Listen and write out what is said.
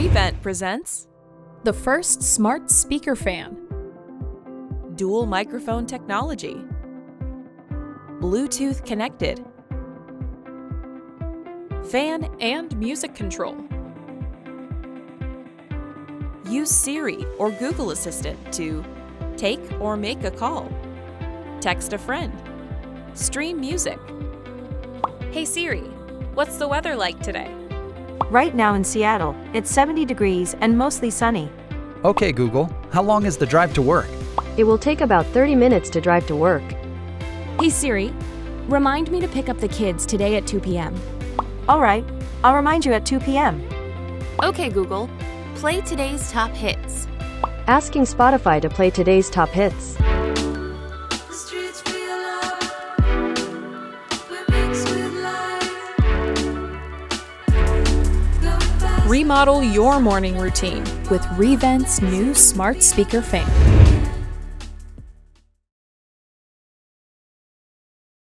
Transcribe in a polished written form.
ReVent presents The first smart speaker fan. dual microphone technology, Bluetooth connected, fan And music control. use Siri or Google Assistant to take or make a call, text a friend, stream music. Hey Siri, what's the weather like today? Right now in Seattle, it's 70 degrees and mostly sunny. Okay, Google, how long is the drive to work? It will take about 30 minutes to drive to work. Hey Siri, remind me to pick up the kids today at 2 p.m. All right, I'll remind you at 2 p.m. Okay, Google, play today's top hits. Asking Spotify to play today's top hits. Remodel your morning routine with ReVent's new smart speaker fan.